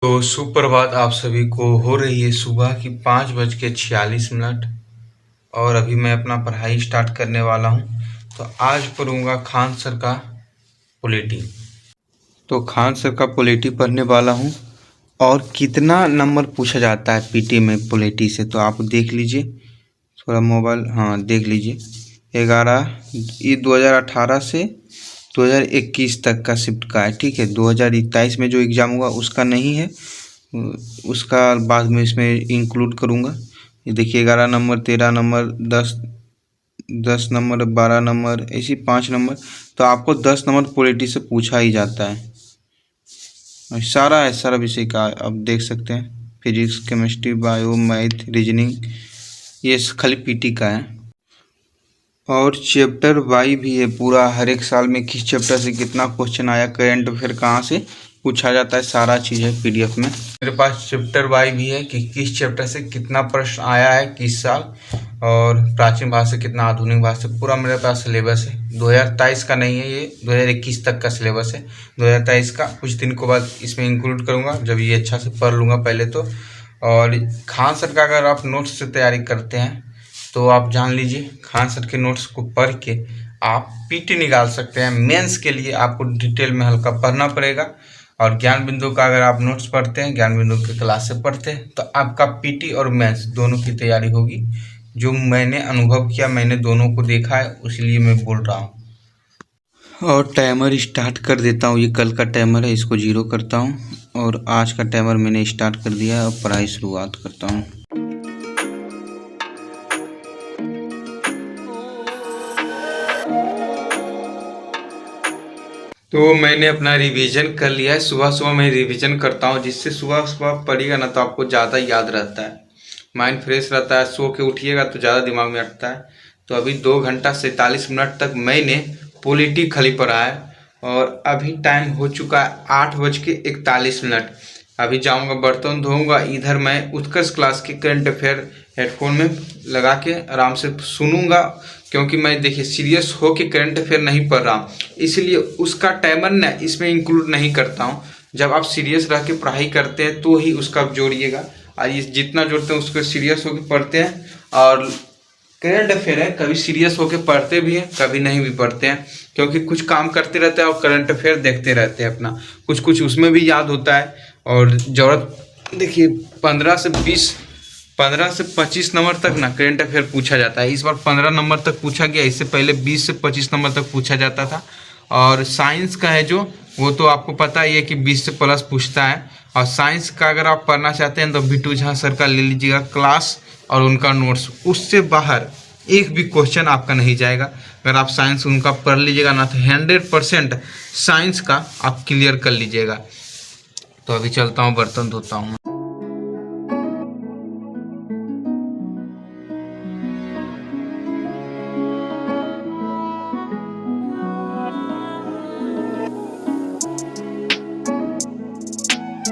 तो सुप्रभात आप सभी को। हो रही है सुबह की 5:46 और अभी मैं अपना पढ़ाई स्टार्ट करने वाला हूँ। तो आज पढ़ूंगा खान सर का पॉलिटी। तो खान सर का पॉलिटी पढ़ने वाला हूँ और कितना नंबर पूछा जाता है पीटी में पॉलिटी से, तो आप देख लीजिए थोड़ा मोबाइल। हाँ, देख लीजिए 11 ये 2018 से 2021 तक का शिफ्ट का है। ठीक है, 2023 में जो एग्ज़ाम हुआ उसका नहीं है, उसका बाद में इसमें इंक्लूड करूँगा। ये देखिए 11 नंबर, 13 नंबर, 10 नंबर, 12 नंबर, ऐसी 5 नंबर। तो आपको 10 नंबर पॉलिटी से पूछा ही जाता है। और सारा विषय का आप देख सकते हैं, physics, chemistry, bio, math, reasoning, ये खाली पीटी का है। और चैप्टर वाई भी है पूरा, हर एक साल में किस चैप्टर से कितना क्वेश्चन आया, करंट अफेयर कहाँ से पूछा जाता है, सारा चीज़ है पीडीएफ में। मेरे पास चैप्टर वाई भी है कि किस चैप्टर से कितना प्रश्न आया है किस साल, और प्राचीन भाषा कितना, आधुनिक भाषा, पूरा मेरे पास सिलेबस है। 2023 का नहीं है, ये 2021 तक का सिलेबस है। 2023 का कुछ दिन के बाद इसमें इंक्लूड करूँगा, जब ये अच्छा से पढ़ लूँगा पहले तो। और खान सर का अगर आप नोट्स से तैयारी करते हैं तो आप जान लीजिए खान सर के नोट्स को पढ़ के आप पीटी निकाल सकते हैं। मेंस के लिए आपको डिटेल में हल्का पढ़ना पड़ेगा। और ज्ञान बिंदु का अगर आप नोट्स पढ़ते हैं, ज्ञान बिंदु के क्लास से पढ़ते हैं, तो आपका पीटी और मेंस दोनों की तैयारी होगी। जो मैंने अनुभव किया, मैंने दोनों को देखा है, इसलिए मैं बोल रहा हूँ। और टाइमर स्टार्ट कर देता हूँ। ये कल का टाइमर है, इसको 0 करता हूँ और आज का टाइमर मैंने स्टार्ट कर दिया है। और पढ़ाई शुरुआत करता हूँ। तो मैंने अपना रिवीजन कर लिया है। सुबह सुबह मैं रिवीजन करता हूँ, जिससे सुबह सुबह पढ़िएगा ना तो आपको ज़्यादा याद रहता है, माइंड फ्रेश रहता है। सो के उठिएगा तो ज़्यादा दिमाग में अटता है। तो अभी 2 घंटा 47 मिनट तक मैंने पॉलिटी खाली पढ़ा है। और अभी टाइम हो चुका है 8:41। अभी जाऊँगा बर्तन धोऊँगा, इधर मैं उत्कर्ष क्लास के करंट अफेयर हेडफोन में लगा के आराम से सुनूंगा। क्योंकि मैं देखिए सीरियस हो के करंट अफेयर नहीं पढ़ रहा हूँ, इसलिए उसका टाइमर ना इसमें इंक्लूड नहीं करता हूँ। जब आप सीरियस रह के पढ़ाई करते हैं तो ही उसका जोड़िएगा, और ये जितना जोड़ते हैं उसको सीरियस होकर पढ़ते हैं। और करंट अफेयर है, कभी सीरियस होकर पढ़ते भी हैं, कभी नहीं भी पढ़ते हैं, क्योंकि कुछ काम करते रहते हैं और करंट अफेयर देखते रहते हैं अपना, कुछ कुछ उसमें भी याद होता है। और ज़रूरत देखिए 15 से 25 नंबर तक ना करंट अफेयर पूछा जाता है। इस बार 15 नंबर तक पूछा गया, इससे पहले 20 से 25 नंबर तक पूछा जाता था। और साइंस का है जो, वो तो आपको पता ही है कि 20 से प्लस पूछता है। और साइंस का अगर आप पढ़ना चाहते हैं तो बिट्टू झा सर का ले लीजिएगा क्लास और उनका नोट्स, उससे बाहर एक भी क्वेश्चन आपका नहीं जाएगा। अगर आप साइंस उनका पढ़ लीजिएगा ना तो 100% साइंस का आप क्लियर कर लीजिएगा। तो अभी चलता हूँ, बर्तन धोता हूँ।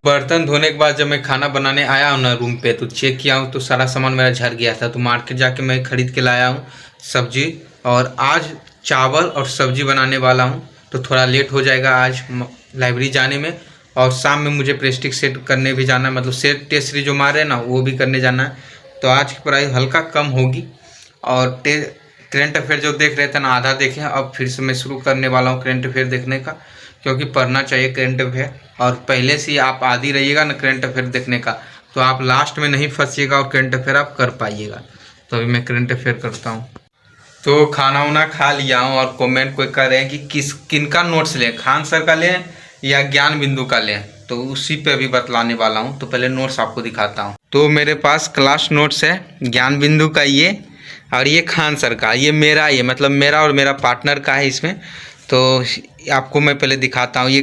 बर्तन धोने के बाद जब मैं खाना बनाने आया हूँ ना रूम पे, तो चेक किया हूँ तो सारा सामान मेरा झड़ गया था। तो मार्केट जाके मैं खरीद के लाया हूँ सब्जी, और आज चावल और सब्जी बनाने वाला हूँ। तो थोड़ा लेट हो जाएगा आज लाइब्रेरी जाने में। और शाम में मुझे प्रेस्टिक सेट करने भी जाना है, मतलब सेट टेस्ट सीरीज जो मारे ना वो भी करने जाना है। तो आज की पढ़ाई हल्का कम होगी। और करंट अफेयर जो देख रहे थे ना, आधा देखे, अब फिर से मैं शुरू करने वाला हूँ करंट अफेयर देखने का, क्योंकि पढ़ना चाहिए करंट अफेयर। और पहले से ही आप आदी रहिएगा ना करंट अफेयर देखने का, तो आप लास्ट में नहीं फंसिएगा और करंट अफेयर आप कर पाइएगा। तो अभी मैं करंट अफेयर करता हूँ। तो खाना वाना खा लिया हूँ और कमेंट कोई कर रहे हैं कि किनका नोट्स लें, खान सर का लें या ज्ञान बिंदु का लें, तो उसी पे अभी बतलाने वाला हूँ। तो पहले नोट्स आपको दिखाता हूँ। तो मेरे पास क्लास नोट्स है ज्ञान बिंदु का ये, और ये खान सर का, ये मेरा, ये मतलब मेरा और मेरा पार्टनर का है इसमें। तो आपको मैं पहले दिखाता हूँ। ये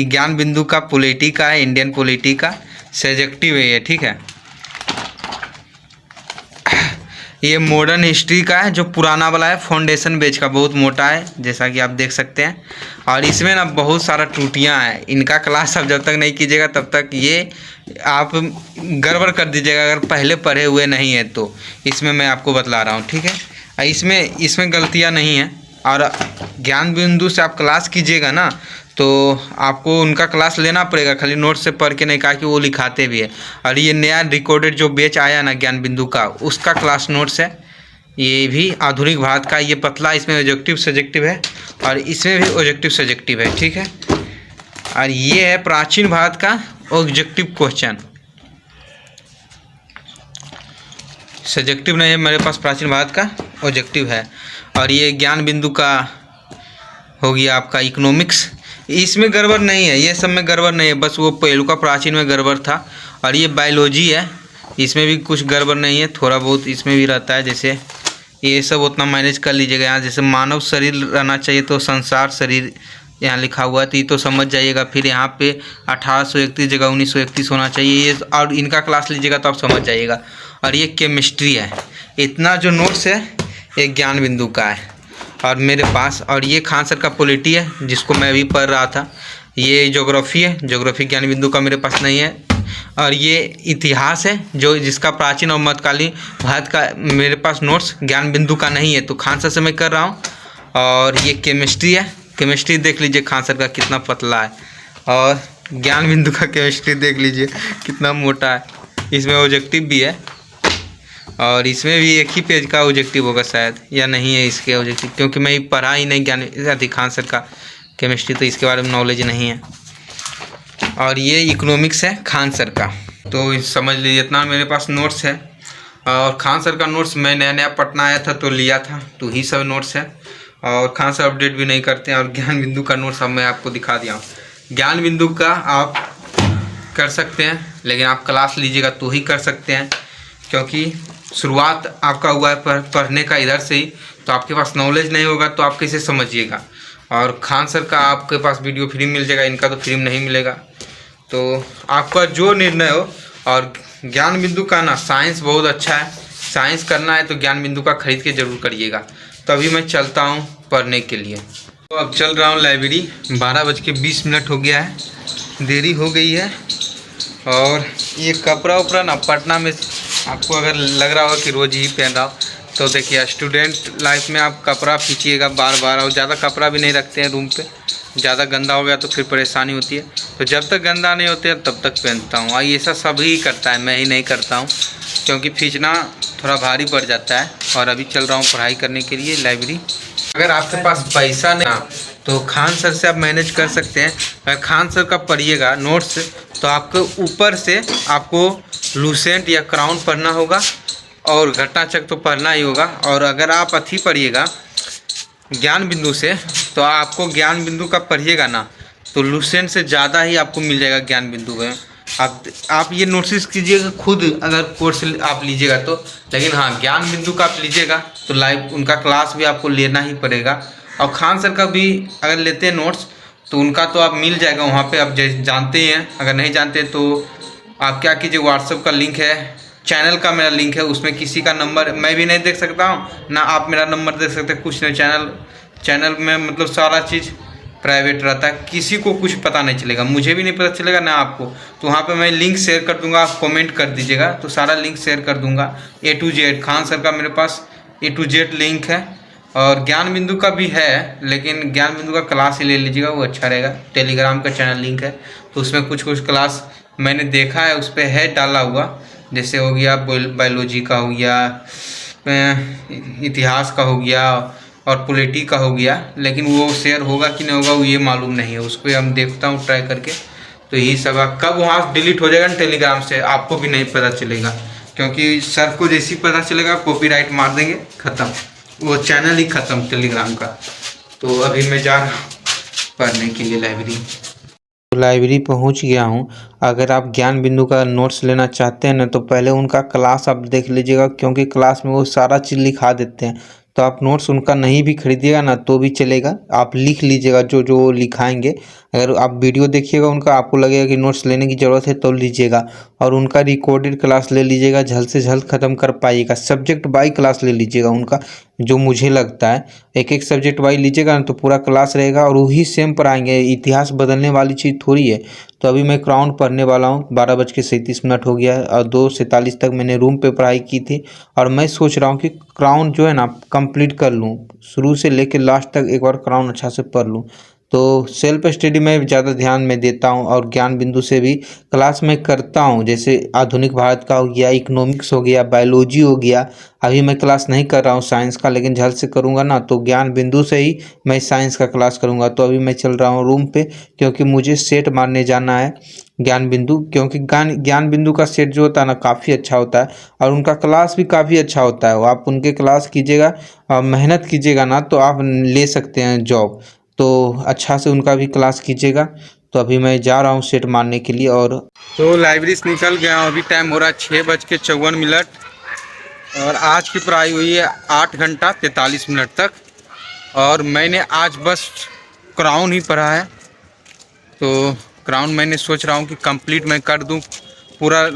ज्ञान बिंदु का पॉलिटी का है, इंडियन पॉलिटी का सब्जेक्टिव है ये, ठीक है। ये मॉडर्न हिस्ट्री का है, जो पुराना वाला है, फाउंडेशन पेज का, बहुत मोटा है जैसा कि आप देख सकते हैं। और इसमें ना बहुत सारा त्रुटियां हैं, इनका क्लास आप जब तक नहीं कीजिएगा तब तक ये आप गड़बड़ कर दीजिएगा, अगर पहले पढ़े हुए नहीं है तो। इसमें मैं आपको बतला रहा हूँ, ठीक है। इसमें गलतियाँ नहीं हैं। और ज्ञान बिंदु से आप क्लास कीजिएगा ना, तो तो आपको उनका क्लास लेना पड़ेगा, खाली नोट से पढ़ के नहीं, कहा कि वो लिखाते भी है। और ये नया रिकॉर्डेड जो बैच आया ना ज्ञान बिंदु का, उसका क्लास नोट्स है। ये भी आधुनिक भारत का, ये पतला, इसमें ऑब्जेक्टिव सब्जेक्टिव है और इसमें भी ऑब्जेक्टिव सब्जेक्टिव है, ठीक है। और ये है प्राचीन भारत का ऑब्जेक्टिव क्वेश्चन, सब्जेक्टिव नहीं है मेरे पास, प्राचीन भारत का ऑब्जेक्टिव है। और ये ज्ञान बिंदु का हो गया आपका इकोनॉमिक्स, इसमें गड़बड़ नहीं है, ये सब में गड़बड़ नहीं है, बस वो पहलू का प्राचीन में गड़बड़ था। और ये बायोलॉजी है, इसमें भी कुछ गड़बड़ नहीं है, थोड़ा बहुत इसमें भी रहता है, जैसे ये सब उतना मैनेज कर लीजिएगा। यहाँ जैसे मानव शरीर रहना चाहिए तो संसार शरीर यहाँ लिखा हुआ है, तो ये तो समझ जाइएगा। फिर यहाँ पे 1831 जगह 1931 होना चाहिए, ये और इनका क्लास लीजिएगा तो आप समझ जाइएगा। और ये केमिस्ट्री है, इतना जो नोट्स है ये ज्ञान बिंदु का है और मेरे पास। और ये खान सर का पॉलिटी है जिसको मैं अभी पढ़ रहा था। ये ज्योग्राफी है, ज्योग्राफी ज्ञान बिंदु का मेरे पास नहीं है। और ये इतिहास है जो जिसका प्राचीन और मध्यकालीन भारत का मेरे पास नोट्स ज्ञान बिंदु का नहीं है, तो खान सर से मैं कर रहा हूँ। और ये केमिस्ट्री है, केमिस्ट्री देख लीजिए खान सर का कितना पतला है, और ज्ञान बिंदु का केमिस्ट्री देख लीजिए कितना मोटा है। इसमें ऑब्जेक्टिव भी है और इसमें भी एक ही पेज का ऑब्जेक्टिव होगा शायद, या नहीं है इसके ऑब्जेक्टिव, क्योंकि मैं पढ़ा ही नहीं ज्ञान खान सर का केमिस्ट्री, तो इसके बारे में नॉलेज नहीं है। और ये इकोनॉमिक्स है खान सर का, तो समझ लीजिए इतना मेरे पास नोट्स है। और खान सर का नोट्स मैं नया नया पटना आया था तो लिया था, तो ही सब नोट्स है। और खान सर अपडेट भी नहीं करते हैं। और ज्ञान बिंदु का नोट्स अब मैं आपको दिखा दिया हूँ। ज्ञान बिंदु का आप कर सकते हैं, लेकिन आप क्लास लीजिएगा तो ही कर सकते हैं, क्योंकि शुरुआत आपका हुआ है पढ़ने का इधर से ही, तो आपके पास नॉलेज नहीं होगा तो आप कैसे समझिएगा। और खान सर का आपके पास वीडियो फ्री मिल जाएगा, इनका तो फ्री नहीं मिलेगा, तो आपका जो निर्णय हो। और ज्ञान बिंदु का ना साइंस बहुत अच्छा है, साइंस करना है तो ज्ञान बिंदु का खरीद के ज़रूर करिएगा। तो अभी मैं चलता हूँ पढ़ने के लिए। तो अब चल रहा हूँ लाइब्रेरी, 12:20 हो गया है, देरी हो गई है। और ये कपड़ा उपड़ा ना पटना में आपको अगर लग रहा हो कि रोज़ ही पहन रहा हो, तो देखिए स्टूडेंट लाइफ में आप कपड़ा खींचिएगा बार बार, और ज़्यादा कपड़ा भी नहीं रखते हैं रूम पे, ज़्यादा गंदा हो गया तो फिर परेशानी होती है। तो जब तक गंदा नहीं होते तब तक पहनता हूँ। और ये सब सभी करता है, मैं ही नहीं करता हूँ, क्योंकि खींचना थोड़ा भारी पड़ जाता है। और अभी चल रहा हूँ पढ़ाई करने के लिए लाइब्रेरी। अगर आपके पास पैसा नहीं तो खान सर से आप मैनेज कर सकते हैं। अगर खान सर का पढ़िएगा नोट्स तो आपको ऊपर से आपको लूसेंट या क्राउन पढ़ना होगा और घटनाचक्र तो पढ़ना ही होगा। और अगर आप अथी पढ़िएगा ज्ञान बिंदु से, तो आपको ज्ञान बिंदु का पढ़िएगा ना तो लूसेंट से ज़्यादा ही आपको मिल जाएगा ज्ञान बिंदु में। आप ये नोटिस कीजिएगा खुद, अगर कोर्स आप लीजिएगा तो। लेकिन हाँ, ज्ञान बिंदु का आप लीजिएगा तो लाइव उनका क्लास भी आपको लेना ही पड़ेगा। और खान सर का भी अगर लेते हैं नोट्स तो उनका तो आप मिल जाएगा वहाँ पे, आप जानते हैं। अगर नहीं जानते तो आप क्या कीजिए, व्हाट्सएप का लिंक है, चैनल का मेरा लिंक है, उसमें किसी का नंबर मैं भी नहीं देख सकता हूँ ना आप मेरा नंबर देख सकते हैं, कुछ नहीं। चैनल में मतलब सारा चीज़ प्राइवेट रहता है, किसी को कुछ पता नहीं चलेगा, मुझे भी नहीं पता चलेगा ना आपको। तो वहाँ पे मैं लिंक शेयर कर दूंगा, आप कमेंट कर दीजिएगा तो सारा लिंक शेयर कर दूंगा। A to Z Khan sir का मेरे पास A to Z लिंक है। और ज्ञान बिंदु का भी है, लेकिन ज्ञान बिंदु का क्लास ही ले लीजिएगा, वो अच्छा रहेगा। टेलीग्राम का चैनल लिंक है, तो उसमें कुछ क्लास मैंने देखा है, उस पर है डाला हुआ। जैसे हो गया बायोलॉजी का हो गया, इतिहास का हो गया और पॉलिटी का हो गया, लेकिन वो शेयर होगा कि नहीं होगा वो ये मालूम नहीं है। उस पर हम देखता हूँ ट्राई करके। तो यही सब कब वहाँ डिलीट हो जाएगा ना टेलीग्राम से, आपको भी नहीं पता चलेगा, क्योंकि सर को जैसे ही पता चलेगा कॉपीराइट मार देंगे, ख़त्म, वो चैनल ही ख़त्म टेलीग्राम का। तो अभी मैं जा रहा हूँ पढ़ने के लिए लाइब्रेरी पहुंच गया हूं। अगर आप ज्ञान बिंदु का नोट्स लेना चाहते हैं ना तो पहले उनका क्लास आप देख लीजिएगा, क्योंकि क्लास में वो सारा चीज़ लिखा देते हैं। तो आप नोट्स उनका नहीं भी खरीदिएगा ना तो भी चलेगा, आप लिख लीजिएगा जो जो लिखाएंगे। अगर आप वीडियो देखिएगा उनका, आपको लगेगा कि नोट्स लेने की ज़रूरत है तो लीजिएगा। और उनका रिकॉर्डेड क्लास ले लीजिएगा, जल्द से जल्द ख़त्म कर पाइएगा। सब्जेक्ट बाई क्लास ले लीजिएगा उनका, जो मुझे लगता है एक एक सब्जेक्ट वाइज लीजिएगा ना तो पूरा क्लास रहेगा और वही सेम पढ़ाएंगे। इतिहास बदलने वाली चीज़ थोड़ी है। तो अभी मैं क्राउन पढ़ने वाला हूँ, 12:37 हो गया है और 2:47 तक मैंने रूम पे पढ़ाई की थी। और मैं सोच रहा हूँ कि क्राउन जो है ना कंप्लीट कर लूँ, शुरू से लेकर लास्ट तक एक बार क्राउन अच्छा से पढ़ लूँ, तो सेल्फ स्टडी में ज़्यादा ध्यान मैं देता हूँ और ज्ञान बिंदु से भी क्लास मैं करता हूँ। जैसे आधुनिक भारत का हो गया, इकोनॉमिक्स हो गया, बायोलॉजी हो गया। अभी मैं क्लास नहीं कर रहा हूँ साइंस का, लेकिन जल्द से करूँगा ना, तो ज्ञान बिंदु से ही मैं साइंस का क्लास करूँगा। तो अभी मैं चल रहा हूँ रूम पे, क्योंकि मुझे सेट मारने जाना है ज्ञान बिंदु, क्योंकि ज्ञान बिंदु का सेट जो होता है ना काफ़ी अच्छा होता है और उनका क्लास भी काफ़ी अच्छा होता है। आप उनके क्लास कीजिएगा और मेहनत कीजिएगा ना, तो आप ले सकते हैं जॉब। तो अच्छा से उनका भी क्लास कीजिएगा। तो अभी मैं जा रहा हूँ सेट मारने के लिए। और तो लाइब्रेरी से निकल गया हूँ, अभी टाइम हो रहा है 6:54 और आज की पढ़ाई हुई है 8 घंटा 43 मिनट तक। और मैंने आज बस क्राउन ही पढ़ा है। तो क्राउन मैंने सोच रहा हूँ कि कंप्लीट मैं कर दूँ पूरा,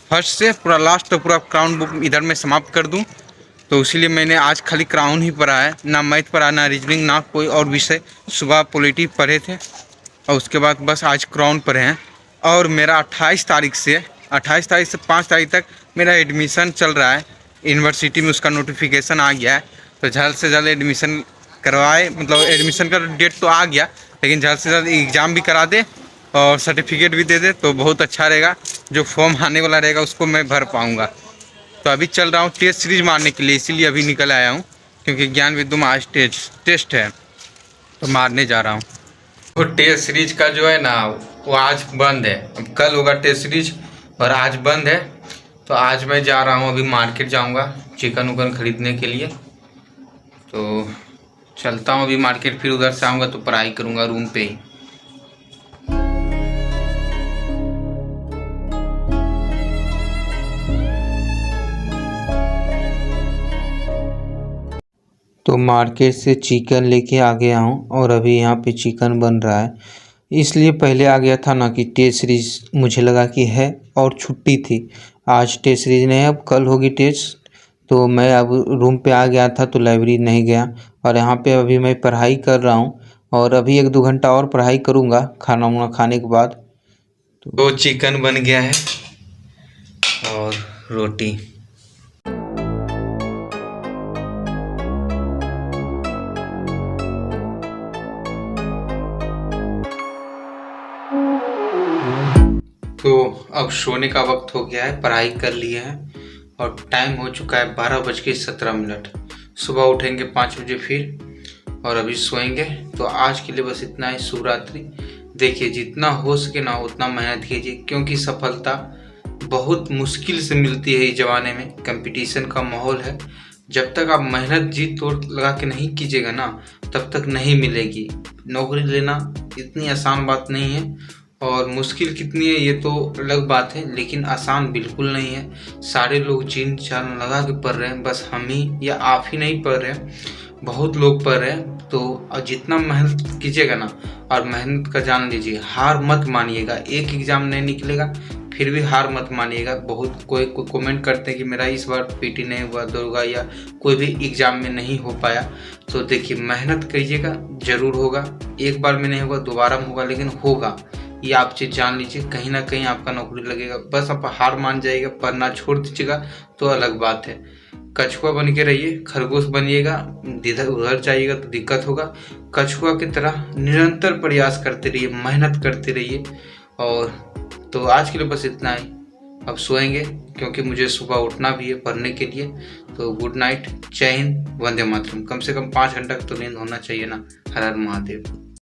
फर्स्ट से पूरा लास्ट तक पूरा क्राउन बुक इधर में समाप्त कर दूँ। तो इसीलिए मैंने आज खाली क्राउन ही पढ़ा है, ना मैथ पढ़ा, ना रीजनिंग, ना कोई और विषय। सुबह पॉलिटी पढ़े थे और उसके बाद बस आज क्राउन पढ़े हैं। और मेरा 28 तारीख से 5 तारीख तक मेरा एडमिशन चल रहा है यूनिवर्सिटी में, उसका नोटिफिकेशन आ गया है। तो जल्द से जल्द एडमिशन करवाए, मतलब एडमिशन का डेट तो आ गया, लेकिन जल्द से जल्द एग्ज़ाम भी करा दे और सर्टिफिकेट भी दे दे तो बहुत अच्छा रहेगा। जो फॉर्म आने वाला रहेगा उसको मैं भर पाऊँगा। तो अभी चल रहा हूँ टेस्ट सीरीज मारने के लिए, इसीलिए अभी निकल आया हूँ, क्योंकि ज्ञान विद्युम आज टेस्ट है तो मारने जा रहा हूँ। तो टेस्ट सीरीज का जो है ना वो आज बंद है, अब कल होगा टेस्ट सीरीज और आज बंद है। तो आज मैं जा रहा हूँ, अभी मार्केट जाऊँगा चिकन उकन ख़रीदने के लिए। तो चलता हूँ अभी मार्केट, फिर उधर से आऊँगा तो पढ़ाई करूँगा रूम पे ही। तो मार्केट से चिकन लेके आ गया हूँ और अभी यहाँ पे चिकन बन रहा है, इसलिए पहले आ गया था ना कि टेस्ट सीरीज मुझे लगा कि है और छुट्टी थी। आज टेस्ट सीरीज नहीं है, अब कल होगी टेस्ट। तो मैं अब रूम पे आ गया था तो लाइब्रेरी नहीं गया और यहाँ पे अभी मैं पढ़ाई कर रहा हूँ और अभी 1-2 घंटा और पढ़ाई करूँगा खाना वाना खाने के बाद। तो चिकन बन गया है और रोटी। तो अब सोने का वक्त हो गया है, पढ़ाई कर लिए हैं और टाइम हो चुका है 12:17। सुबह उठेंगे 5 बजे फिर और अभी सोएंगे। तो आज के लिए बस इतना ही। शुभ रात्रि। देखिए जितना हो सके ना उतना मेहनत कीजिए, क्योंकि सफलता बहुत मुश्किल से मिलती है इस ज़माने में, कंपटीशन का माहौल है। जब तक आप मेहनत जी तोड़ लगा के नहीं कीजिएगा ना, तब तक नहीं मिलेगी। नौकरी लेना इतनी आसान बात नहीं है और मुश्किल कितनी है ये तो अलग बात है, लेकिन आसान बिल्कुल नहीं है। सारे लोग जीन जान लगा के पढ़ रहे हैं, बस हम ही या आप ही नहीं पढ़ रहे हैं, बहुत लोग पढ़ रहे हैं। तो जितना मेहनत कीजिएगा ना, और मेहनत का जान लीजिए, हार मत मानिएगा। एक एग्ज़ाम नहीं निकलेगा फिर भी हार मत मानिएगा। बहुत कोई कमेंट करते हैं कि मेरा इस बार पीटी नहीं हुआ, दौड़ा या कोई भी एग्ज़ाम में नहीं हो पाया। तो देखिए मेहनत कीजिएगा, ज़रूर होगा। एक बार में नहीं होगा, दोबारा में होगा, लेकिन होगा। ये आप चीज़ जान लीजिए, कहीं ना कहीं आपका नौकरी लगेगा। बस आप हार मान जाइएगा, पढ़ना छोड़ दीजिएगा तो अलग बात है। कछुआ बन के रहिए, खरगोश बनिएगा, इधर उधर जाइएगा तो दिक्कत होगा। कछुआ की तरह निरंतर प्रयास करते रहिए, मेहनत करते रहिए। और तो आज के लिए बस इतना ही। अब सोएंगे क्योंकि मुझे सुबह उठना भी है पढ़ने के लिए। तो गुड नाइट, जय हिंद, वंदे मातरम। कम से कम 5 घंटा तो नींद होना चाहिए ना। हर हर महादेव।